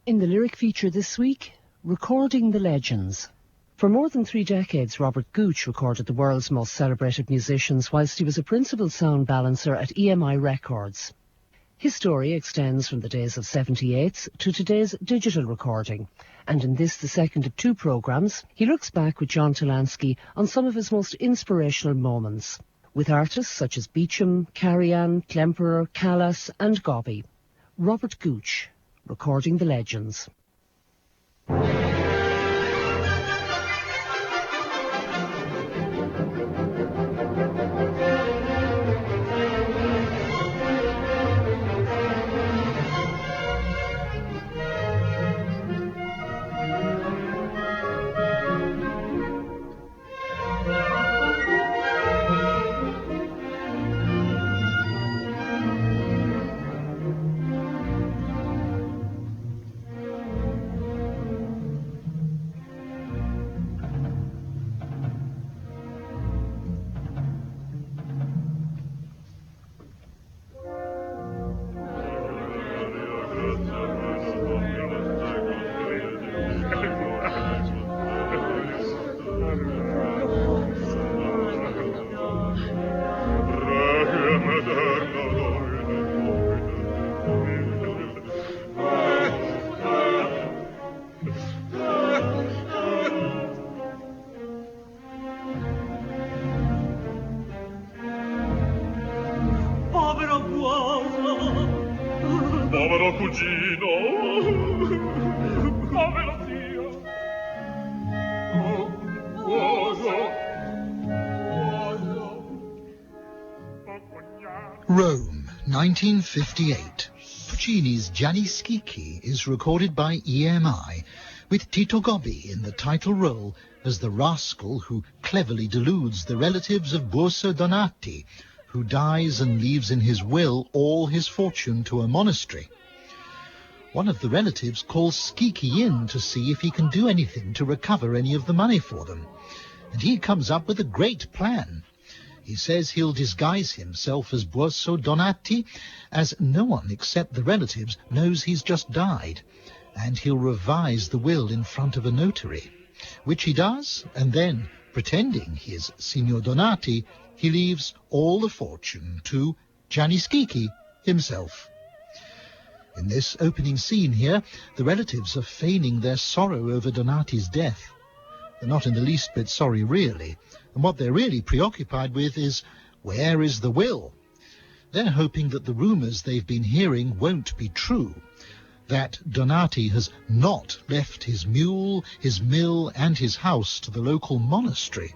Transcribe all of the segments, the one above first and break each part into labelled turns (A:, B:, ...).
A: In the lyric feature this week, Recording the Legends. For more than 3 decades, Robert Gooch recorded the world's most celebrated musicians whilst he was a principal sound balancer at EMI Records. His story extends from the days of 78s to today's digital recording, and in this, the second of 2 programmes, he looks back with Jon Tolansky on some of his most inspirational moments, with artists such as Beecham, Carrian, Klemperer, Callas and Gobby. Robert Gooch, Recording the Legends.
B: Povero cugino, povero zio,
C: Rome, 1958. Puccini's Gianni Schicchi is recorded by EMI, with Tito Gobbi in the title role as the rascal who cleverly deludes the relatives of Burso Donati, who dies and leaves in his will all his fortune to a monastery. One of the relatives calls Schicchi in to see if he can do anything to recover any of the money for them, and he comes up with a great plan. He says he'll disguise himself as Burso Donati, as no one except the relatives knows he's just died, and he'll revise the will in front of a notary, which he does, and then, pretending he is Signor Donati, he leaves all the fortune to Gianni Schicchi himself. In this opening scene here, the relatives are feigning their sorrow over Donati's death. They're not in the least bit sorry, really, and what they're really preoccupied with is, where is the will? They're hoping that the rumours they've been hearing won't be true, that Donati has not left his mule, his mill and his house to the local monastery.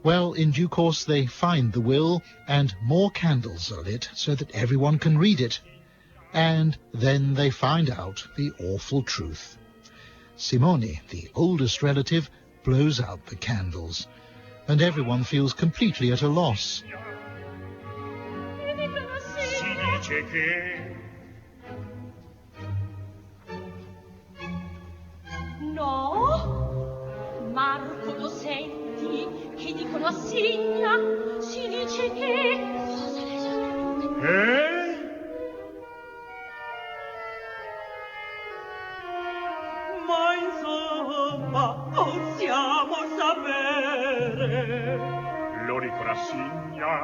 C: Well, in due course they find the will, and more candles are lit so that everyone can read it. And then they find out the awful truth. Simone, the oldest relative, blows out the candles, and everyone feels completely at a loss.
D: No, Marco, lo senti? Che dicono a Signa? Si dice che... Cosa ne sa?
B: Ma insomma, possiamo sapere. Lo dicono a Signa.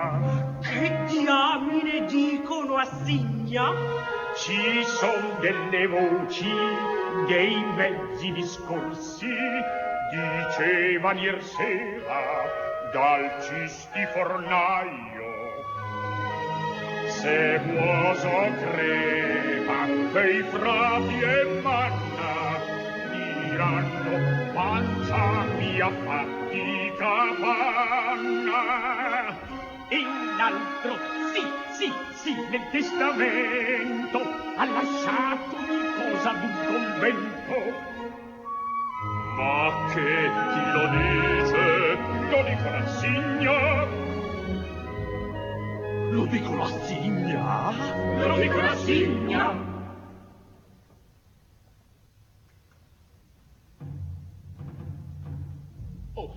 B: Che diamine dicono a Signa? Ci son delle voci, dei mezzi discorsi, dicevano ier sera dal cistifornaio. Se muoso crepa, quei frati e manna diranno quanta mia fatica panna. E l'altro, sì, nel testamento ha lasciato riposa d'un convento. Ma che chi lo dice? Lo dico la Signa. Lo dico la Signa. Lo dico la Signa. Oh,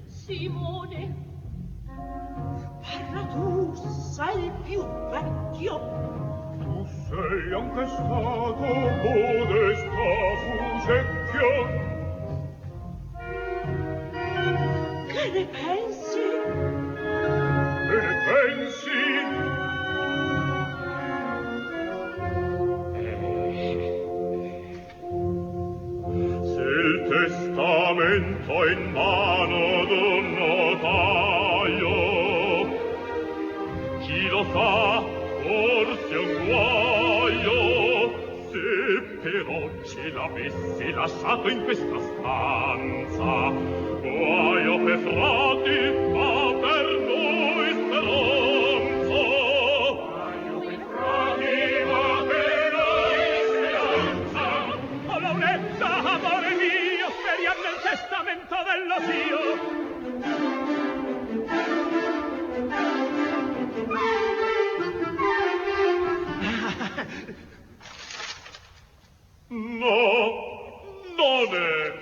B: Simone, parla tu, sei il più vecchio. Tu sei anche stato modesta fucecchio.
D: Che ne pensi?
B: Che ne pensi? Se il testamento è in mano d'un notaio, chi lo fa forse un guaio. Se però ce l'avessi lasciato in questa stanza, guaio per frati, ma per noi speranza. Guaio per frati, ma per noi speranza. Oh Lauretta, amore mio, speriamo nel testamento dello zio. No, non è.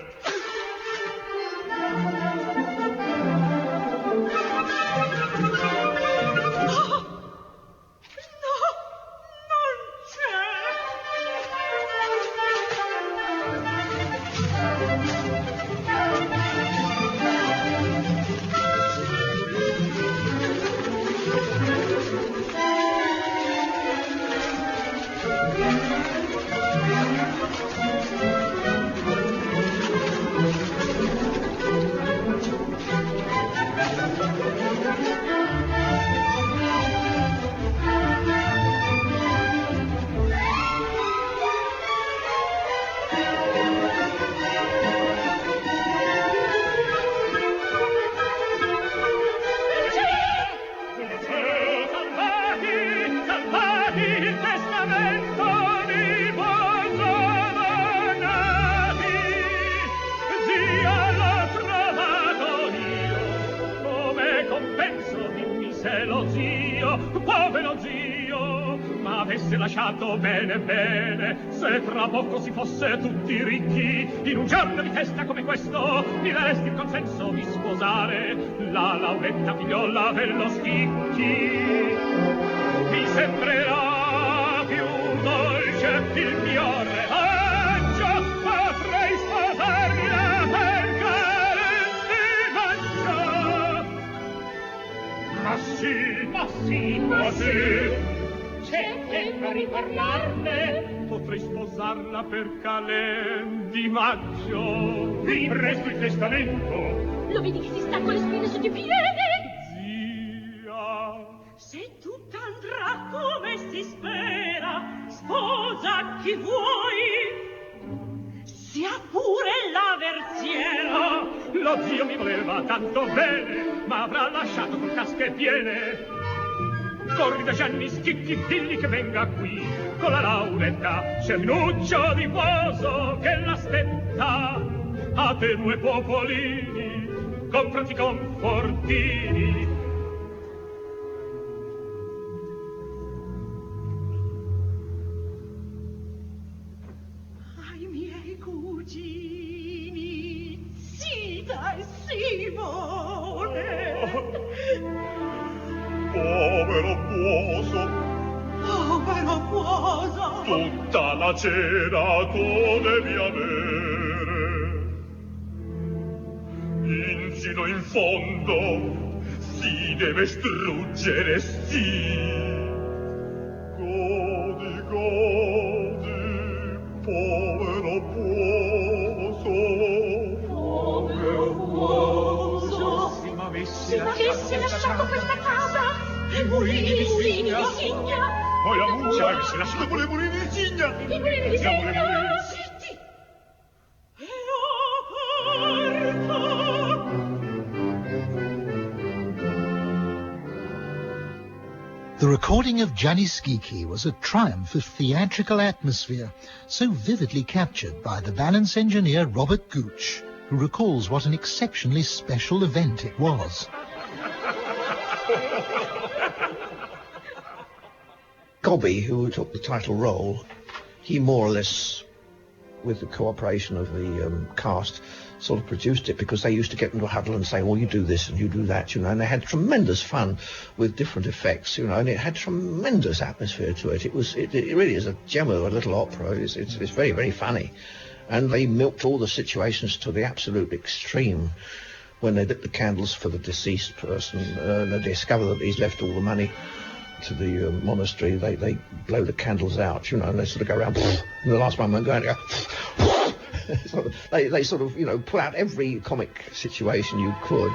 B: Lasciato bene bene, se tra poco si fosse tutti ricchi, in un giorno di festa come questo mi daresti il consenso di sposare la Lauretta figliola dello Schicchi. Mi sembrerà più dolce il mio revaggio, potrei sposarla per carendimaggio. Ma sì, c'è tempo a riparlarne, potrei sposarla per Calè di maggio. Vi presto il testamento.
D: Lo vedi che si sta con le spine sotto i piedi?
B: Zia,
D: se tutto andrà come si spera, sposa chi vuoi, sia pure la verziera.
B: Lo zio mi voleva tanto bene, ma avrà lasciato col casche piene. Corri da Gianni Schicchi, digli che venga qui con la Lauretta, Cernuccio di Boso che l'aspetta. A te due popolini, comprati confortini.
D: Ai miei cugini, Sida e Simone.
B: Povero Buoso, tutta la cena tu devi avere. Insino in fondo si deve struggere, sì. Godi, povero Buoso.
D: Se m'avessi lasciato questa casa, i mulini di Signa.
B: Poi la muccia avessi lasciato con le mulini di Signa.
D: I mulini di Signa.
B: Zitti.
D: E porta.
C: The recording of Gianni Schicchi was a triumph of theatrical atmosphere, so vividly captured by the balance engineer Robert Gooch, who recalls what an exceptionally special event it was.
E: Gobby, who took the title role, he more or less with the cooperation of the cast, sort of produced it, because they used to get into a huddle and say, well, you do this and you do that, you know, and they had tremendous fun with different effects, you know, and it had tremendous atmosphere to it. It really is a gem of a little opera. It's very, very funny. And they milked all the situations to the absolute extreme. When they lit the candles for the deceased person, and they discover that he's left all the money to the monastery, they blow the candles out, you know, and they sort of go around, and the last one won't go, and they go, they sort of, you know, pull out every comic situation you could.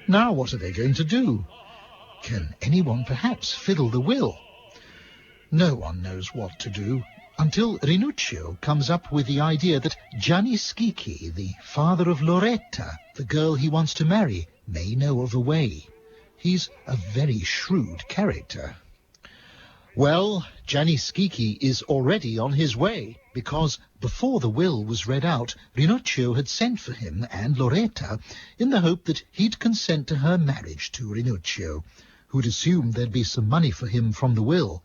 C: Now what are they going to do? Can anyone perhaps fiddle the will? No one knows what to do until Rinuccio comes up with the idea that Gianni Schicchi, the father of Loretta, the girl he wants to marry, may know of a way. He's a very shrewd character. Well, Gianni Schicchi is already on his way, because before the will was read out, Rinuccio had sent for him and Loretta in the hope that he'd consent to her marriage to Rinuccio, who'd assumed there'd be some money for him from the will.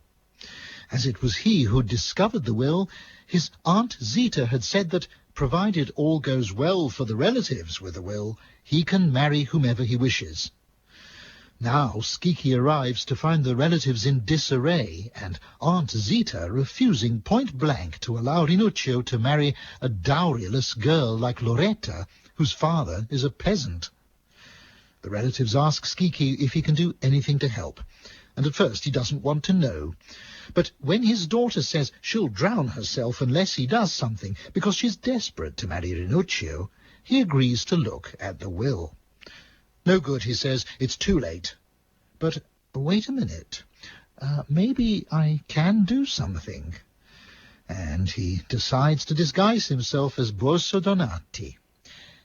C: As it was he who'd discovered the will, his Aunt Zita had said that, provided all goes well for the relatives with the will, he can marry whomever he wishes. Now Schicchi arrives to find the relatives in disarray, and Aunt Zita refusing point-blank to allow Rinuccio to marry a dowryless girl like Loretta, whose father is a peasant. The relatives ask Schicchi if he can do anything to help, and at first he doesn't want to know. But when his daughter says she'll drown herself unless he does something, because she's desperate to marry Rinuccio, he agrees to look at the will. No good, he says, it's too late. But wait a minute, maybe I can do something. And he decides to disguise himself as Buoso Donati.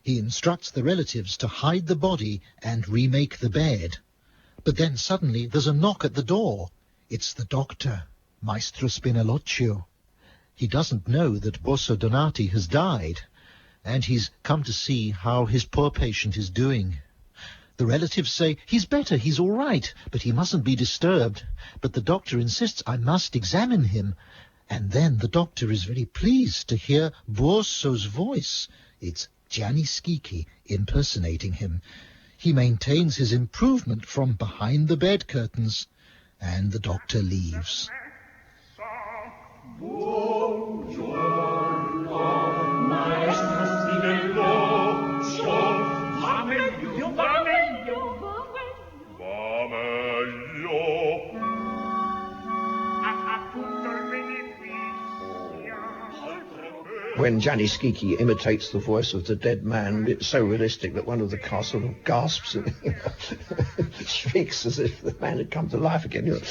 C: He instructs the relatives to hide the body and remake the bed. But then suddenly there's a knock at the door. It's the doctor, Maestro Spinellocchio. He doesn't know that Buoso Donati has died, and he's come to see how his poor patient is doing. The relatives say, he's better, he's all right, but he mustn't be disturbed. But the doctor insists I must examine him. And then the doctor is very pleased to hear Buoso's voice. It's Gianni Schicchi impersonating him. He maintains his improvement from behind the bed curtains, and the doctor leaves.
E: When Gianni Schicchi imitates the voice of the dead man, it's so realistic that one of the cast sort of gasps and shrieks as if the man had come to life again. You know.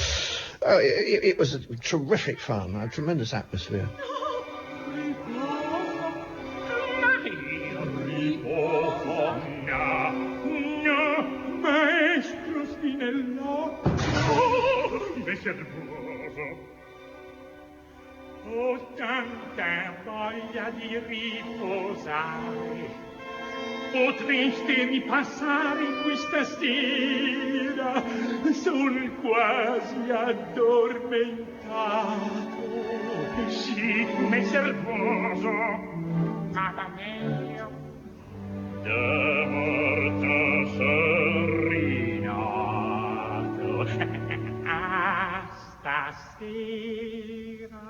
E: It was a terrific fun, a tremendous atmosphere.
B: Maestro Spinellocchio, ho tanta voglia di riposare. Potreste ripassare questa sera? Son quasi addormentato. Sì, messer Boso, nada meglio. Da morta serrinato. Stasera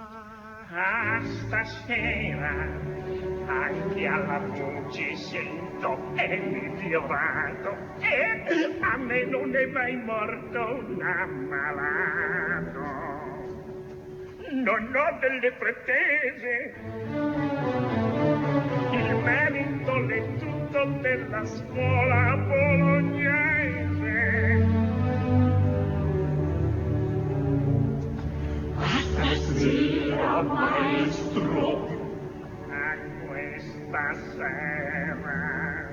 B: anche alla voce sento è migliorato e a me non è mai morto un ammalato. Non ho delle pretese, il merito è tutto della scuola bolognese. Stasera, maestro, a questa sera.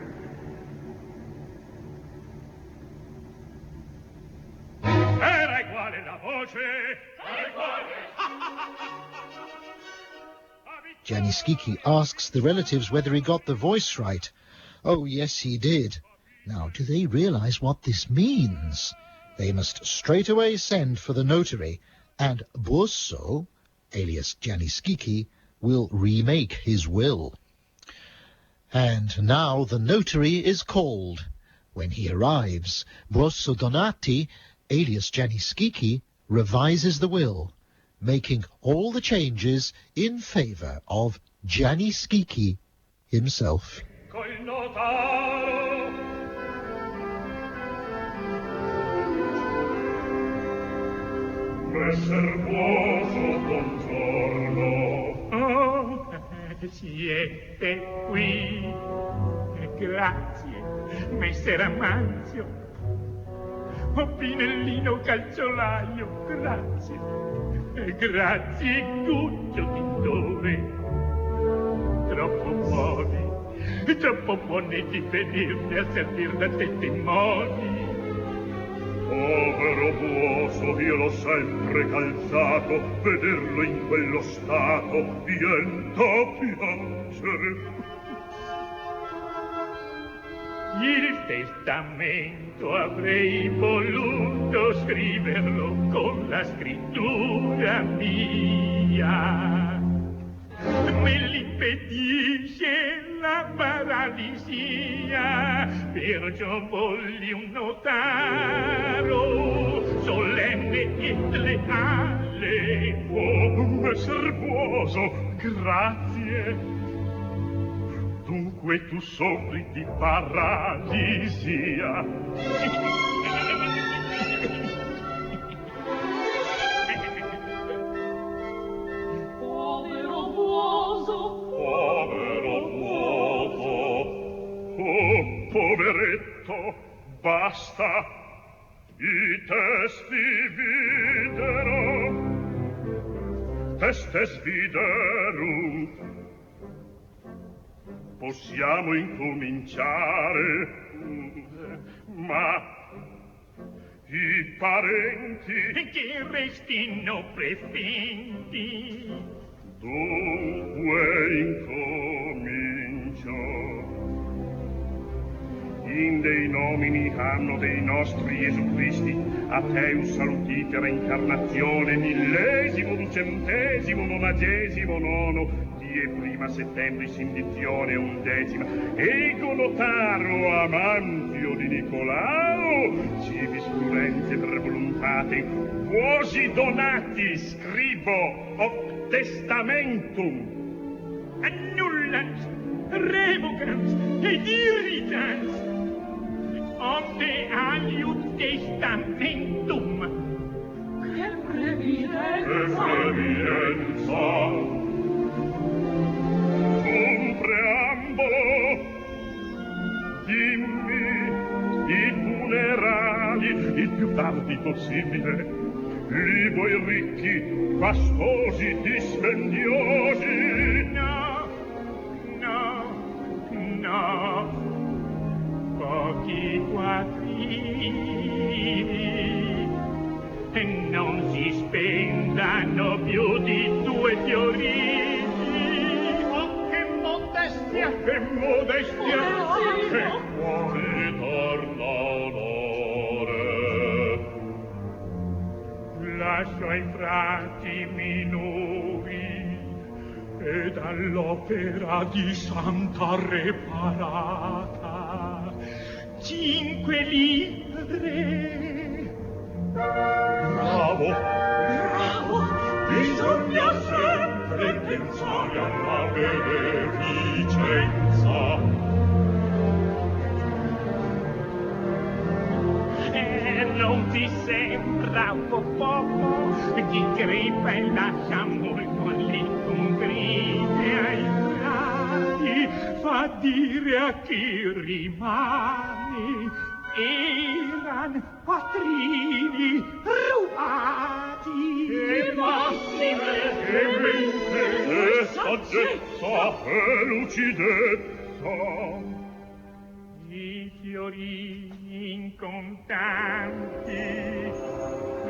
B: Era uguale la voce, era uguale.
C: Gianni Schicchi asks the relatives whether he got the voice right. Oh, yes, he did. Now, do they realize what this means? They must straight away send for the notary, and Buoso, alias Gianni Schicchi, will remake his will. And now the notary is called. When he arrives, Buoso Donati, alias Gianni Schicchi, revises the will, making all the changes in favour of Gianni Schicchi himself.
B: Col notaro messer Buoso, buongiorno. Oh, siete qui. Grazie, messer Amanzio. Oh, Pinellino calciolaio, grazie. Grazie, Guccio di dove? Troppo buoni di venirne a servir da testimoni. Povero Buoso, io l'ho sempre calzato, vederlo in quello stato viento a piangere. Il testamento avrei voluto scriverlo con la scrittura mia. Me l'impedisce la paralisia, perciò volli un notaro solenne e leale. Oh, messer Buoso, grazie. Dunque tu soffri di paralisia.
D: Povero Buoso.
B: Povero Buoso. Oh, poveretto, basta. I testi videro. Testes videru. Possiamo incominciare, ma i parenti che restino prefetti. Dunque incomincio. In dei nomini anno dei nostri Gesù Cristi, a te un salutite reincarnazione, millesimo, ducentesimo, nonagesimo, nono, die prima settembre sindizione undecima, ego notaro amantio di Nicolao, civis prudente per voluntate, quosi donati scribo of testamentum, annullans, revocans ed irritans, onde aliud testamentum. Che previdenza! Che previdenza! Un preambolo, dimmi i funerali il più tardi possibile, li vuoi ricchi, fastosi, dispendiosi? No, pochi quattrini, e non si spendano più di 2 fiorini. Che modestia, che qualità l'onore. Lascio ai frati minori ed all'opera di santa reparata 5 lire. Bravo, bisogna sempre pensare alla beneficenza. senza. Non ti sembra un po' poco chi gripa e lascia molto all'incongrite ai frati, fa dire a chi rimane eran quattrini rubati.
F: Che massime, che mente, che saggezza, che lucidezza.
B: I fiorini incontanti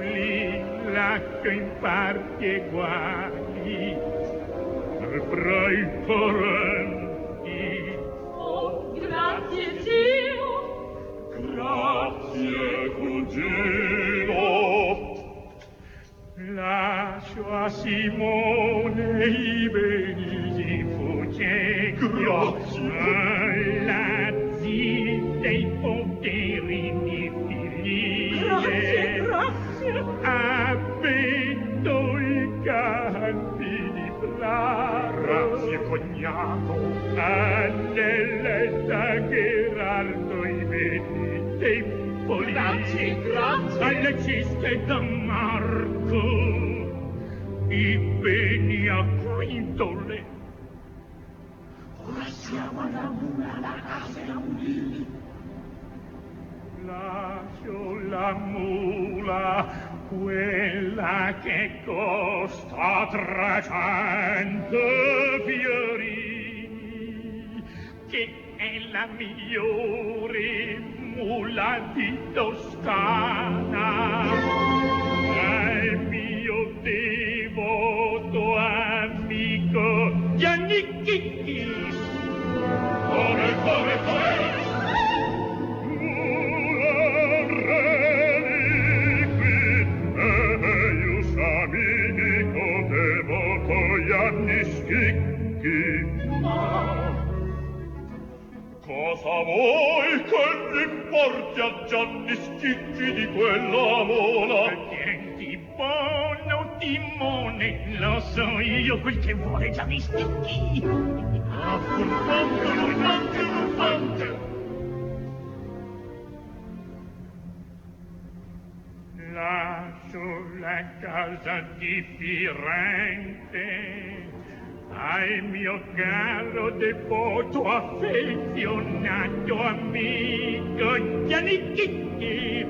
B: li lascio in parti eguali
F: E fra i torrenti.
D: Oh, grazie Dio!
F: Grazie, cugino.
B: Lascio a Simone i beni di Fucecchio, alla zitta i poterini figlie.
D: Grazie, grazie!
B: Appendo i campi di Flaro.
F: Grazie, cognato.
B: Annelletta Gerardo i beni tempoli.
D: Grazie, grazie!
B: Alle ciste da Marco i beni a Quintole.
F: Ora siamo alla mula, la casa e la mulini.
B: Lascio la mula, quella che costa 300 fiorini, che è la migliore mula di Toscana. Al mio devoto amico Gianni Chicchi.
F: Come, come, come? Cosa vuoi che importi a Gianni Schicchi di quella mola?
B: Tienti buono timone, lo so io quel che vuole Gianni Schicchi.
F: Ah, furfante, furfante, furfante!
B: Lascio la casa di Firenze al mio caro devoto affezionato amico Gianni Chicchi.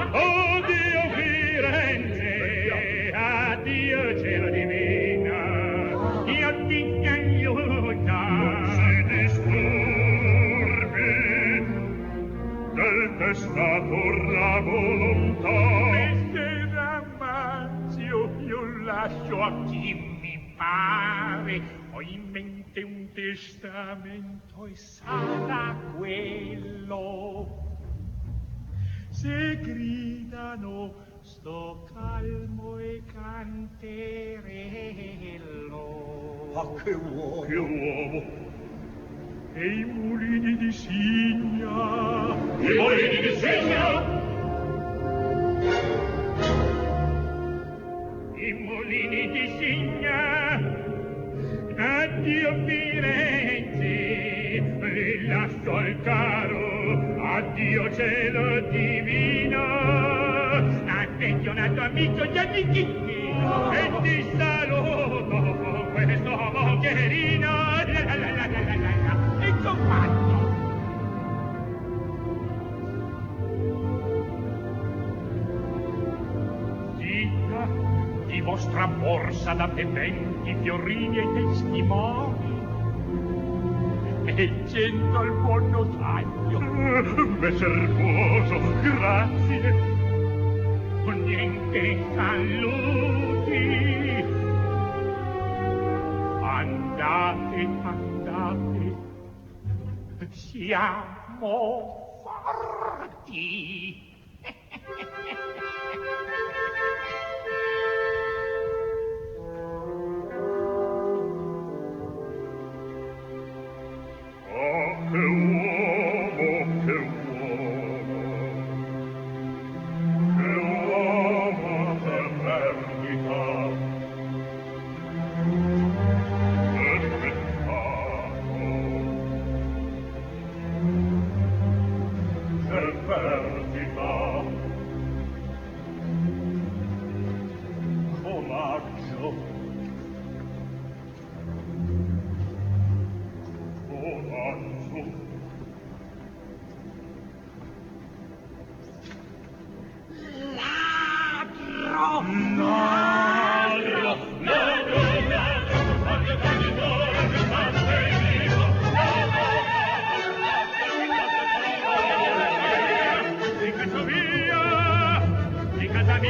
B: Addio Firenze, addio cielo divino, io ti aiuto.
F: Si disturbi del testator la volontà.
B: Messer Amanzio, io lascio a chi mi pare. Ho in mente un testamento e sarà quello. Se gridano sto calmo e canterello.
E: Ma che uomo!
F: Che uomo!
B: E i mulini di Signa.
F: I mulini di Signa!
B: I mulini di Signa. Addio Firenze, li lascio al caro. Addio cielo divino, affezionato amico Gianni Chicchi, e ti saluto questo mocherino. Ecco fatto. Zitta, di vostra borsa date 20 fiorini ai testimoni. E 100 al buon notaio.
F: Messer Boso,
B: Grazie. Niente saluti. Andate, andate. Siamo forti.
F: che uomo, che uomo!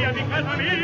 B: via di casa mia.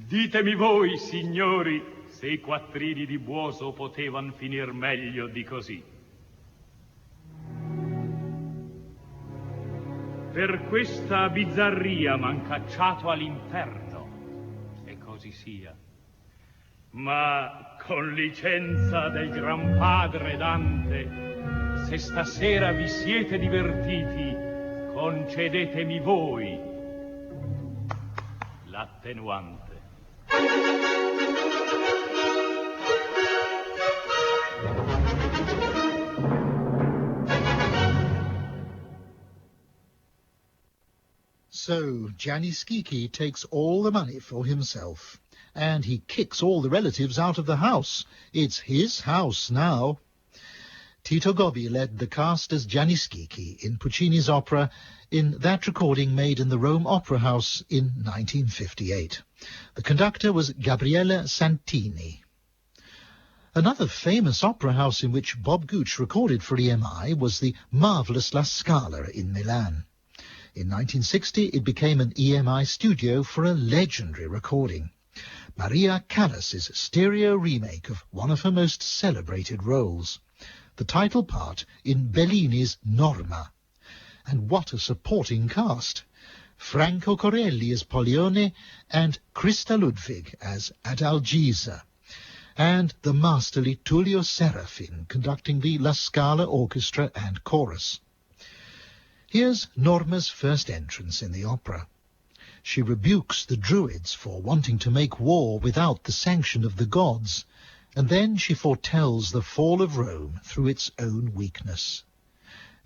F: Ditemi voi, signori, se i quattrini di Buoso potevan finir meglio di così. Per questa bizzarria m'han cacciato all'inferno, e così sia. Ma con licenza del gran padre Dante, se stasera vi siete divertiti, concedetemi voi l'attenuante.
C: So Gianni Schicchi takes all the money for himself, and he kicks all the relatives out of the house. It's his house now. Tito Gobbi led the cast as Gianni Schicchi in Puccini's opera in that recording made in the Rome Opera House in 1958. The conductor was Gabriele Santini. Another famous opera house in which Bob Gooch recorded for EMI was the marvellous La Scala in Milan. In 1960, it became an EMI studio for a legendary recording, Maria Callas's stereo remake of one of her most celebrated roles, the title part in Bellini's Norma. And what a supporting cast! Franco Corelli as Pollione and Christa Ludwig as Adalgisa, and the masterly Tullio Serafin conducting the La Scala orchestra and chorus. Here's Norma's first entrance in the opera. She rebukes the Druids for wanting to make war without the sanction of the gods, and then she foretells the fall of Rome through its own weakness.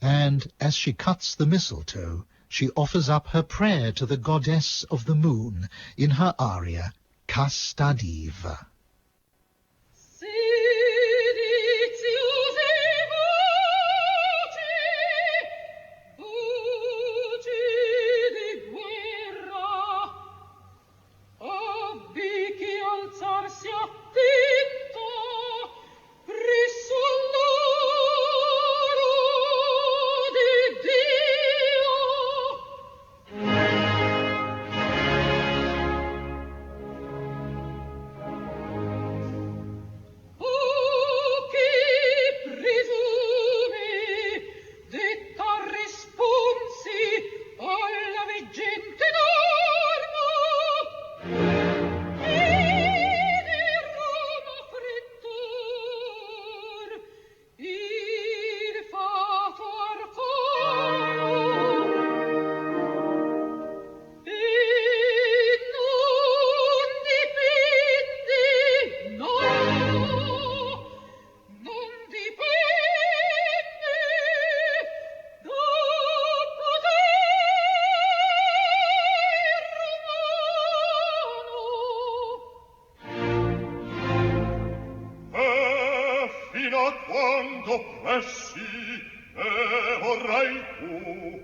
C: And as she cuts the mistletoe, she offers up her prayer to the goddess of the moon in her aria, Casta Diva.
G: tanto pressi, e vorrai tu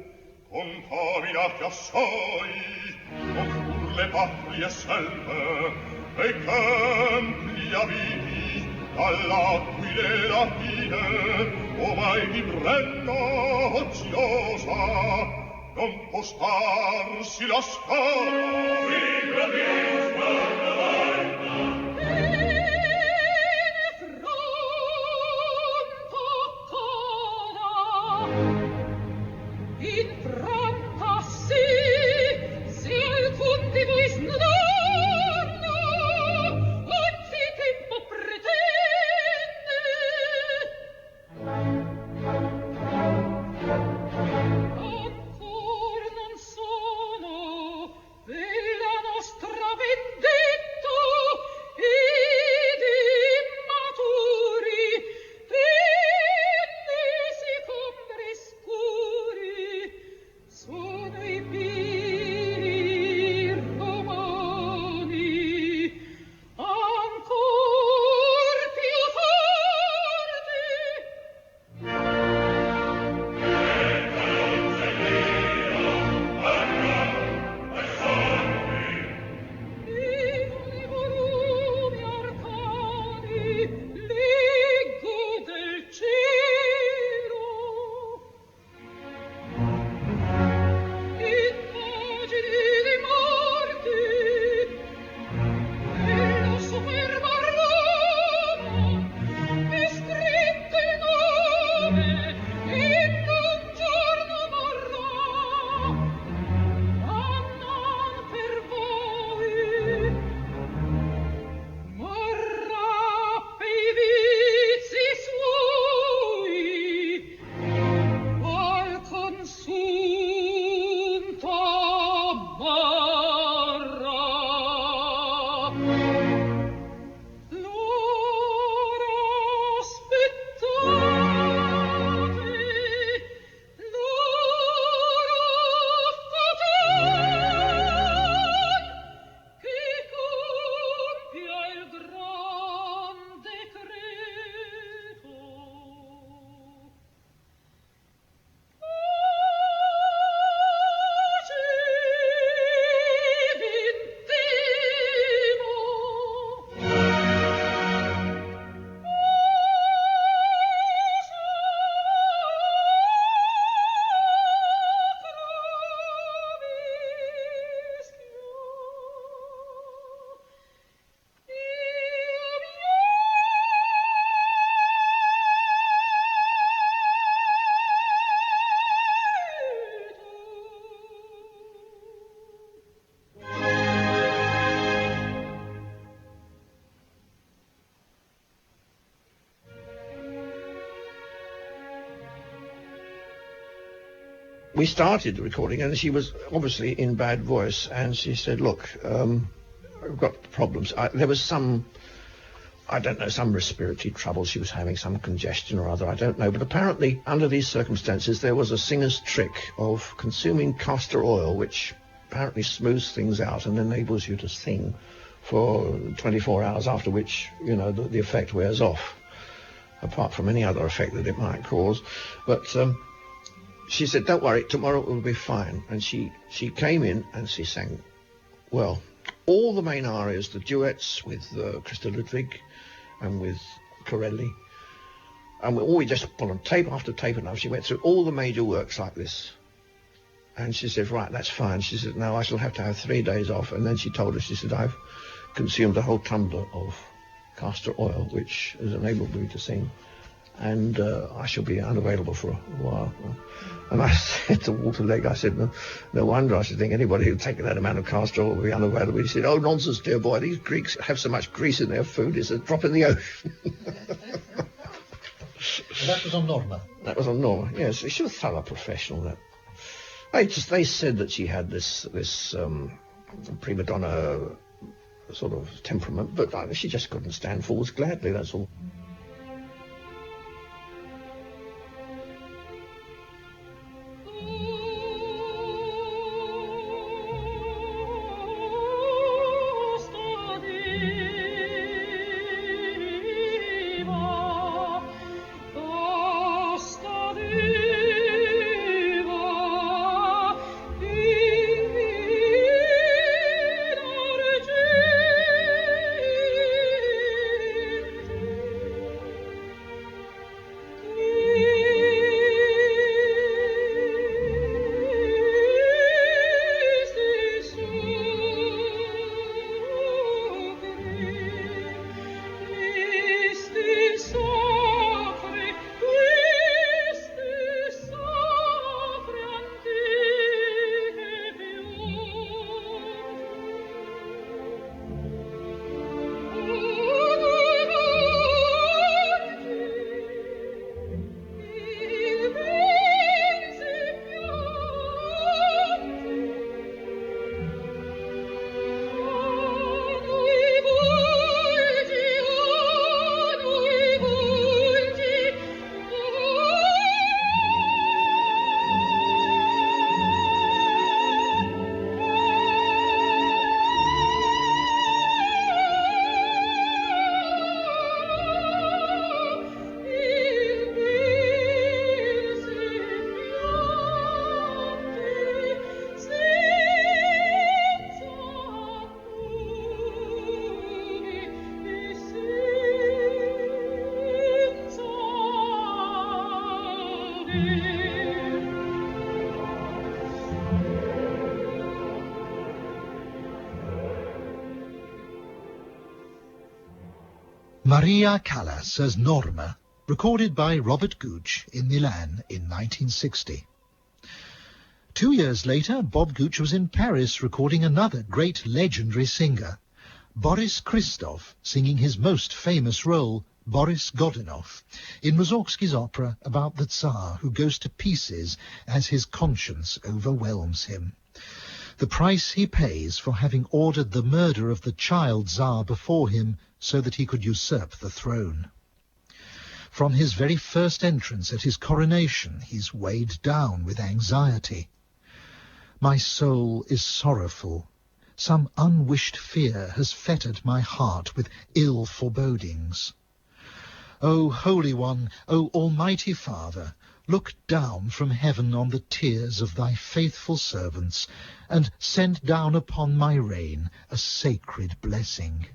G: contaminarti assai con pur le patrie selve e campi avidi dall'aquile rapine, o mai vibrenna oziosa non può starsi la scala.
E: We started the recording and she was obviously in bad voice, and she said, look, I've got problems. There was some, I don't know, some respiratory trouble she was having, some congestion or other, I don't know. But apparently, under these circumstances, there was a singer's trick of consuming castor oil, which apparently smooths things out and enables you to sing for 24 hours, after which, you know, the effect wears off, apart from any other effect that it might cause. But she said, don't worry, tomorrow it will be fine. And she came in and she sang, well, all the main arias, the duets with Christa Ludwig and with Corelli. And we just put on tape after tape enough. She went through all the major works like this. And she said, right, that's fine. She said, no, I shall have to have 3 days off. And then she told us, she said, I've consumed a whole tumbler of castor oil, which has enabled me to sing. And I shall be unavailable for a while. And I said to Walter Legg, I said, no wonder I should think anybody who'd taken that amount of castor oil will be unavailable. He said, oh, nonsense, dear boy, these Greeks have so much grease in their food, it's a drop in the ocean.
C: That was on Norma?
E: That was on Norma, yes. She was a thorough professional. That they said that she had this prima donna sort of temperament, but she just couldn't stand forwards gladly, that's all.
C: Maria Callas as Norma, recorded by Robert Gooch in Milan in 1960. 2 years later, Bob Gooch was in Paris recording another great legendary singer, Boris Christoph, singing his most famous role, Boris Godunov, in Mussorgsky's opera about the Tsar who goes to pieces as his conscience overwhelms him. The price he pays for having ordered the murder of the child Tsar before him so that he could usurp the throne. From his very first entrance at his coronation, he's weighed down with anxiety. My soul is sorrowful. Some unwished fear has fettered my heart with ill forebodings. O Holy One, O Almighty Father, look down from heaven on the tears of thy faithful servants, and send down upon my reign a sacred blessing.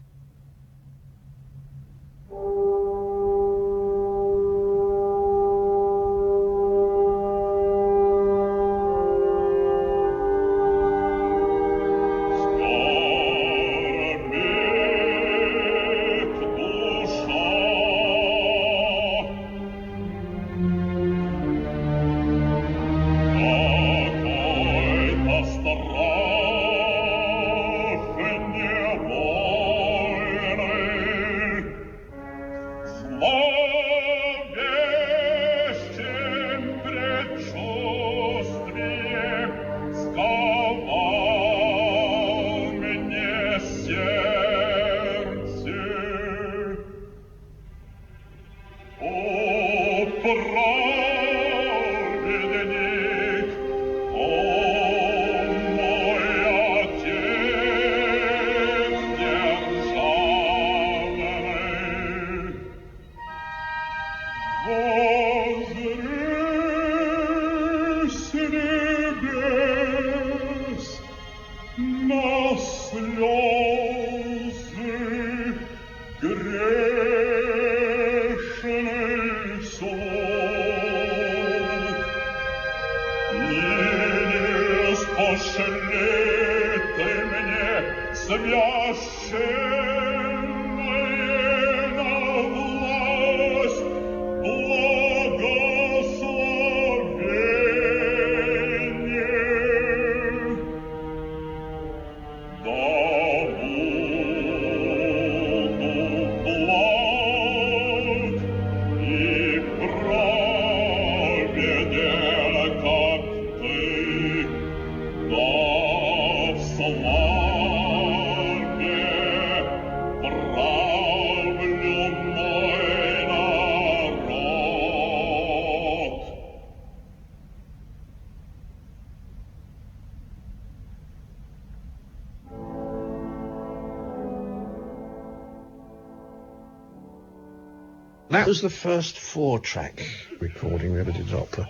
E: That was the first 4-track recording we ever did of opera.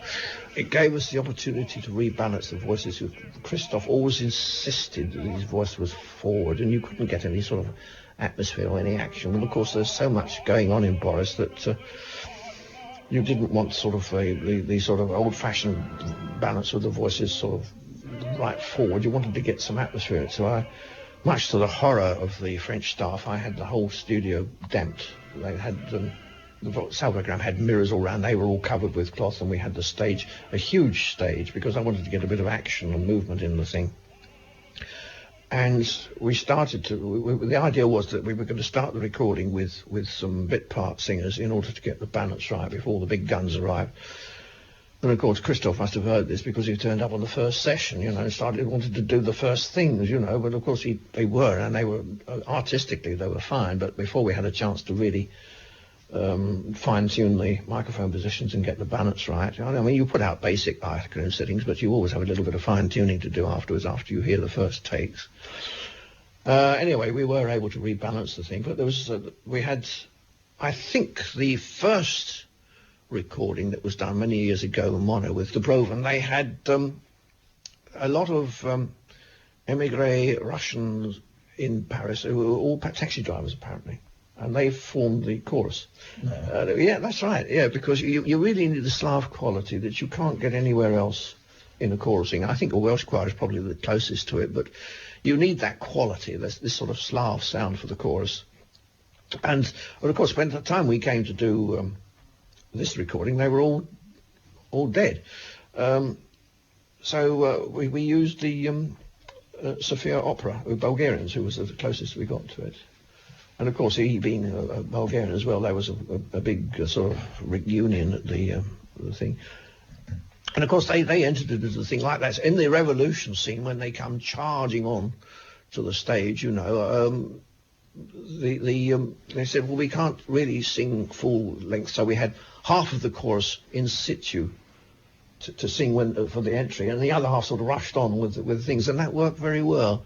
E: It gave us the opportunity to rebalance the voices. Christoph always insisted that his voice was forward, and you couldn't get any sort of atmosphere or any action. And of course, there's so much going on in Boris that you didn't want sort of the sort of old-fashioned balance with the voices sort of right forward. You wanted to get some atmosphere. So I, much to the horror of the French staff, I had the whole studio damped. They had the Salvagram had mirrors all around. They were all covered with cloth, and we had the stage, a huge stage, because I wanted to get a bit of action and movement in the thing. And we started to, the idea was that we were going to start the recording with some bit part singers in order to get the balance right before the big guns arrived. And of course, Christoph must have heard this because he turned up on the first session, you know, and wanted to do the first things, you know, but of course they were, and they were, artistically they were fine, but before we had a chance to really fine-tune the microphone positions and get the balance right. I mean, you put out basic microphone settings, but you always have a little bit of fine-tuning to do afterwards, after you hear the first takes. Anyway, we were able to rebalance the thing, but there was, we had, I think, the first recording that was done many years ago in mono with Dubrovin. They had a lot of emigre Russians in Paris who were all taxi drivers, apparently. and they formed the chorus. Yeah, that's right. Yeah, because you really need the Slav quality that you can't get anywhere else in a chorusing. I think a Welsh choir is probably the closest to it, but you need that quality, this sort of Slav sound for the chorus. And of course, when the time we came to do this recording, they were all dead. So we used the Sofia Opera with Bulgarians, who was the closest we got to it. And of course, he being a Bulgarian as well, there was a big sort of reunion at the thing. And of course, they entered into the thing like that. In the revolution scene, when they come charging on to the stage, they said, well, we can't really sing full length, so we had half of the chorus in situ to sing for the entry, and the other half sort of rushed on with things, and that worked very well.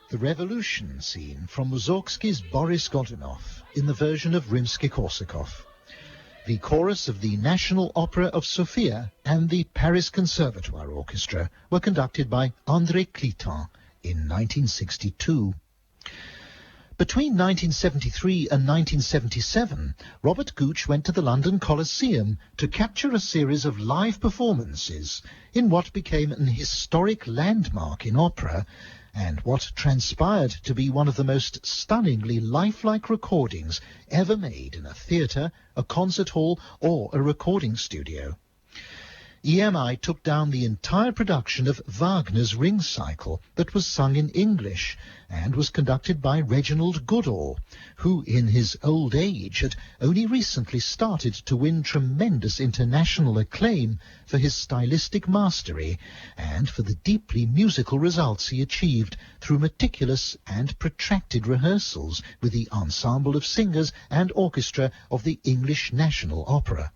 C: The revolution scene from Mussorgsky's Boris Godunov in the version of Rimsky-Korsakov. The chorus of the National Opera of Sofia and the Paris Conservatoire Orchestra were conducted by André Cliton in 1962. Between 1973 and 1977, Robert Gooch went to the London Coliseum to capture a series of live performances in what became an historic landmark in opera, and what transpired to be one of the most stunningly lifelike recordings ever made in a theatre, a concert hall, or a recording studio. EMI took down the entire production of Wagner's Ring Cycle that was sung in English and was conducted by Reginald Goodall, who in his old age had only recently started to win tremendous international acclaim for his stylistic mastery and for the deeply musical results he achieved through meticulous and protracted rehearsals with the ensemble of singers and orchestra of the English National Opera.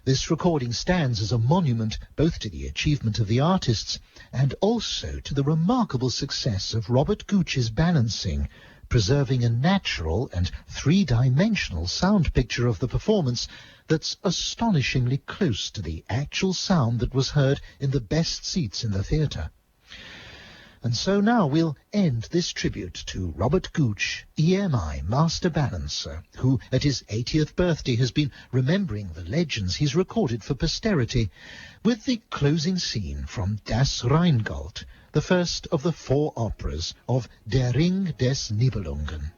C: This recording stands as a monument both to the achievement of the artists and also to the remarkable success of Robert Gooch's balancing, preserving a natural and three-dimensional sound picture of the performance that's astonishingly close to the actual sound that was heard in the best seats in the theatre. And so now we'll end this tribute to Robert Gooch, EMI Master Balancer, who at his 80th birthday has been remembering the legends he's recorded for posterity, with the closing scene from Das Rheingold, the first of the 4 operas of Der Ring des Nibelungen.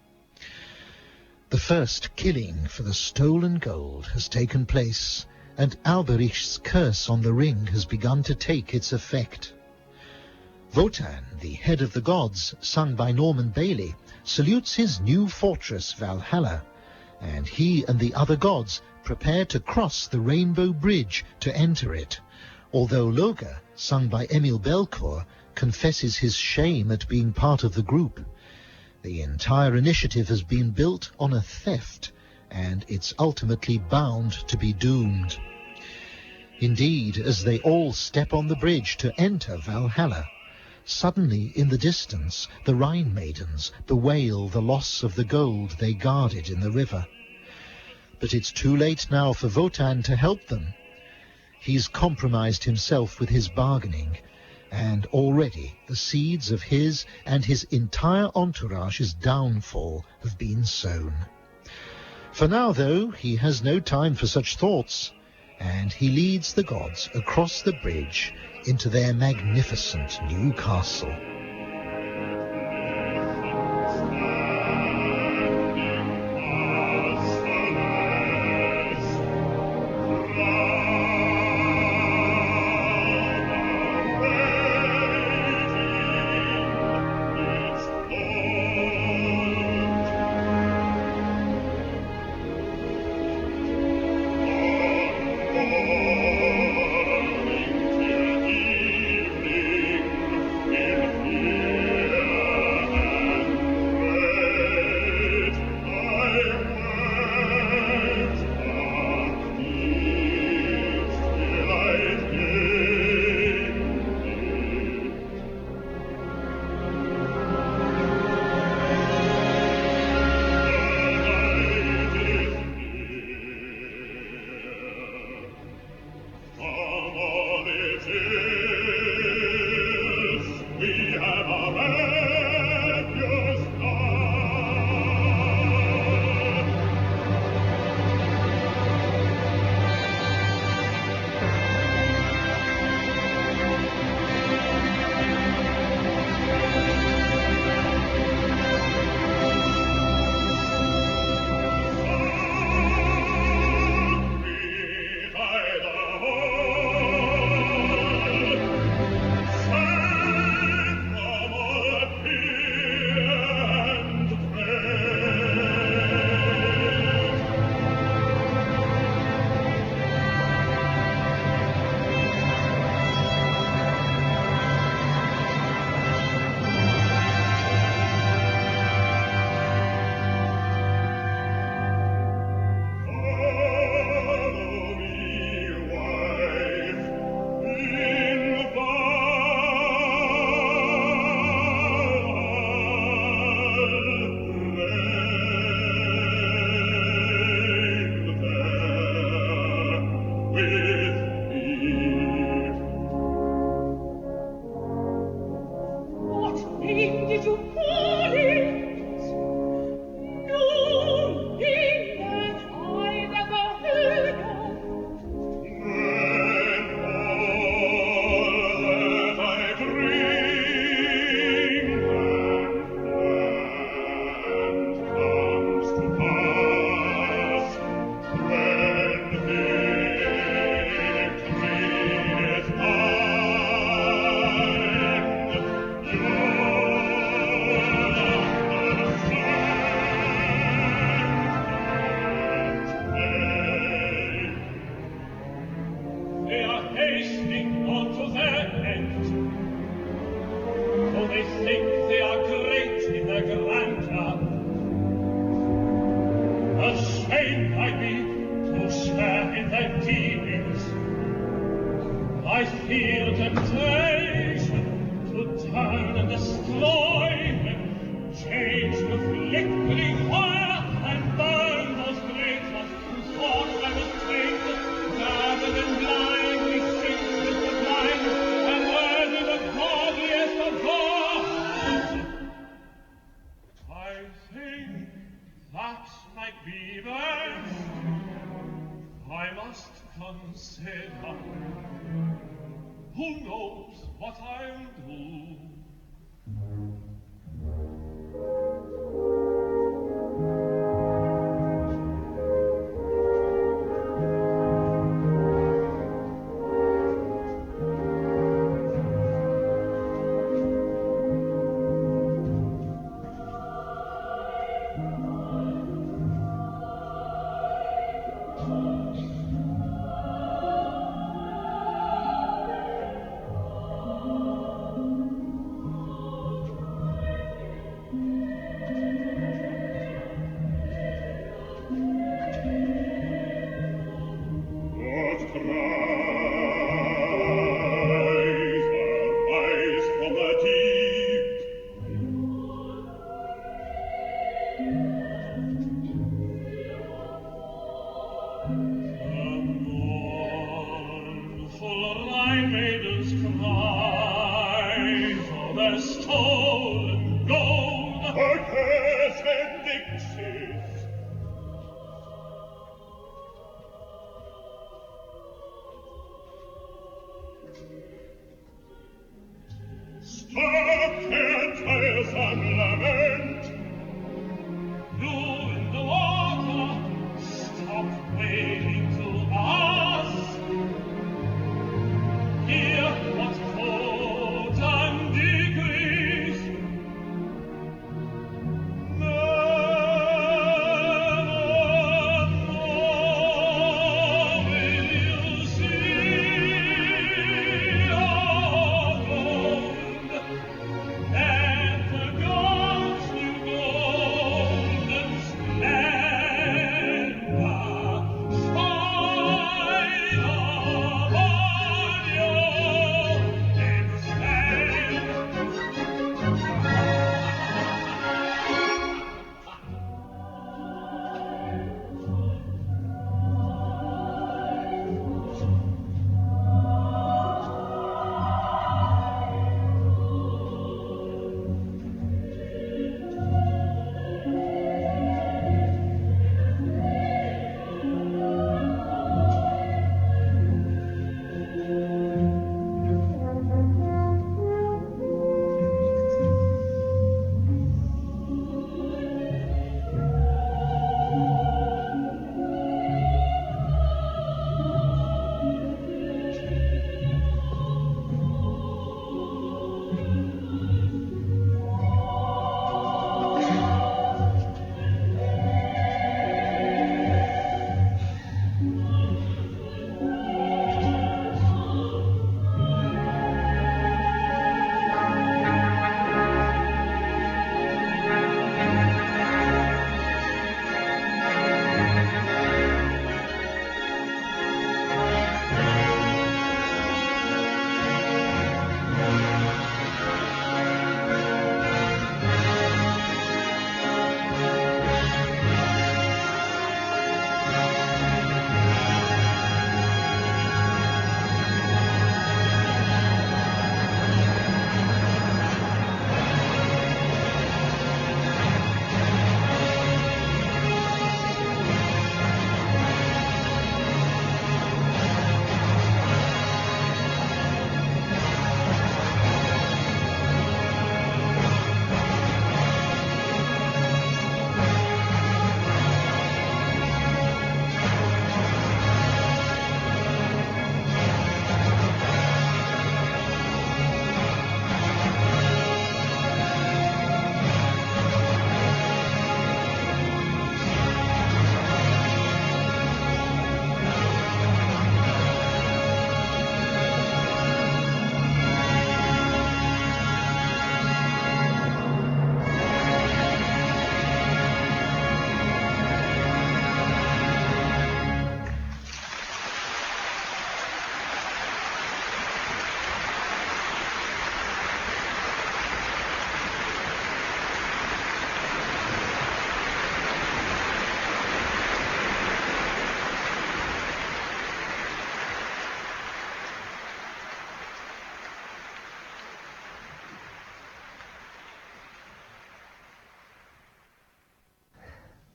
C: The first killing for the stolen gold has taken place, and Alberich's curse on the ring has begun to take its effect. Wotan, the head of the gods, sung by Norman Bailey, salutes his new fortress Valhalla, and he and the other gods prepare to cross the Rainbow Bridge to enter it, although Loge, sung by Emil Belcourt, confesses his shame at being part of the group. The entire initiative has been built on a theft, and it's ultimately bound to be doomed. Indeed, as they all step on the bridge to enter Valhalla, suddenly, in the distance, the Rhine maidens bewail the loss of the gold they guarded in the river. But it's too late now for Wotan to help them. He's compromised himself with his bargaining, and already the seeds of his and his entire entourage's downfall have been sown. For now, though, he has no time for such thoughts, and he leads the gods across the bridge into their magnificent new castle.
B: Who knows what I'll do?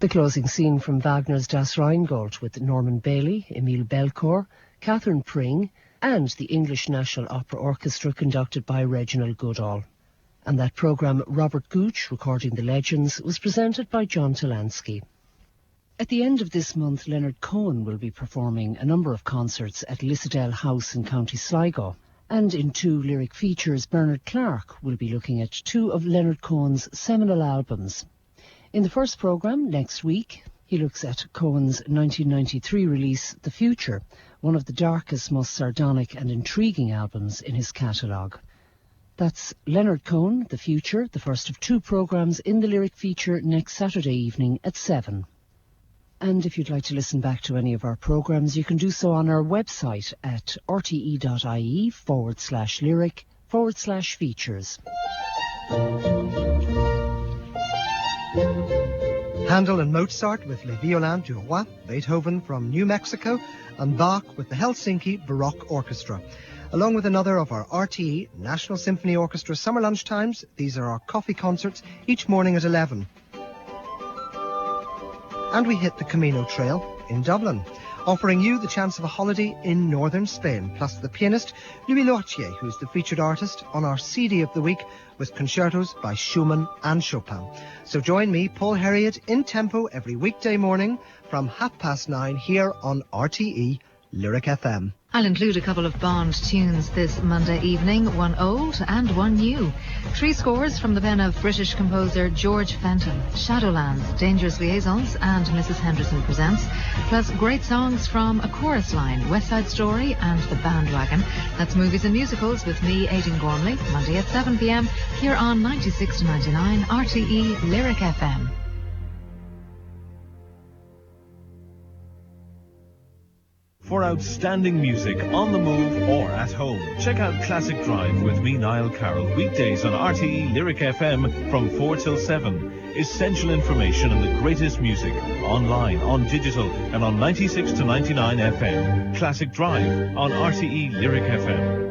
A: The closing scene from Wagner's Das Rheingold with Norman Bailey, Emile Belcourt, Catherine Pring and the English National Opera Orchestra conducted by Reginald Goodall. And that programme, Robert Gooch, Recording the Legends, was presented by Jon Tolansky. At the end of this month, Leonard Cohen will be performing a number of concerts at Lissadell House in County Sligo. And in 2 lyric features, Bernard Clark will be looking at 2 of Leonard Cohen's seminal albums. In the first programme, next week, he looks at Cohen's 1993 release, The Future, one of the darkest, most sardonic and intriguing albums in his catalogue. That's Leonard Cohen, The Future, the first of 2 programmes in the lyric feature next Saturday evening at 7. And if you'd like to listen back to any of our programmes, you can do so on our website at rte.ie/lyric/features.
H: Handel and Mozart with Les Violins du Roi, Beethoven from New Mexico, and Bach with the Helsinki Baroque Orchestra. Along with another of our RTE National Symphony Orchestra summer lunchtimes, these are our coffee concerts each morning at 11. And we hit the Camino Trail in Dublin, offering you the chance of a holiday in northern Spain, plus the pianist Louis Lortier, who's the featured artist on our CD of the week with concertos by Schumann and Chopin. So join me, Paul Herriot, in tempo every weekday morning from 9:30 here on RTE Lyric FM.
I: I'll include a couple of Bond tunes this Monday evening, one old and one new. 3 scores from the pen of British composer George Fenton, Shadowlands, Dangerous Liaisons and Mrs. Henderson Presents, plus great songs from A Chorus Line, West Side Story and The Bandwagon. That's movies and musicals with me, Aidan Gormley, Monday at 7 p.m. here on 96 to 99 RTE Lyric FM.
J: For outstanding music on the move or at home, check out Classic Drive with me, Niall Carroll, weekdays on RTE Lyric FM from 4 till 7. Essential information on the greatest music, online, on digital and on 96 to 99 FM. Classic Drive on RTE Lyric FM.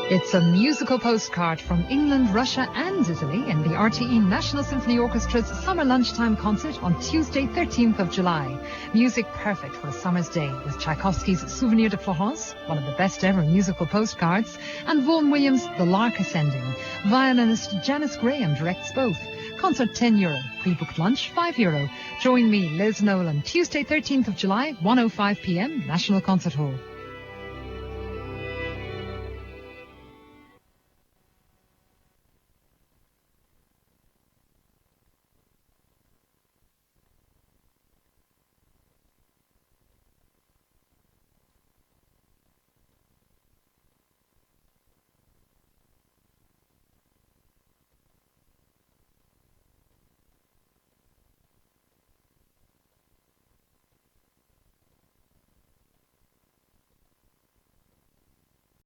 I: It's a musical postcard from England, Russia and Italy in the RTE National Symphony Orchestra's summer lunchtime concert on Tuesday 13th of July. Music perfect for a summer's day with Tchaikovsky's Souvenir de Florence, one of the best ever musical postcards, and Vaughan Williams' The Lark Ascending. Violinist Janice Graham directs both. Concert €10, pre-booked lunch €5. Join me, Liz Nolan, Tuesday 13th of July, 1:05 p.m, National Concert Hall.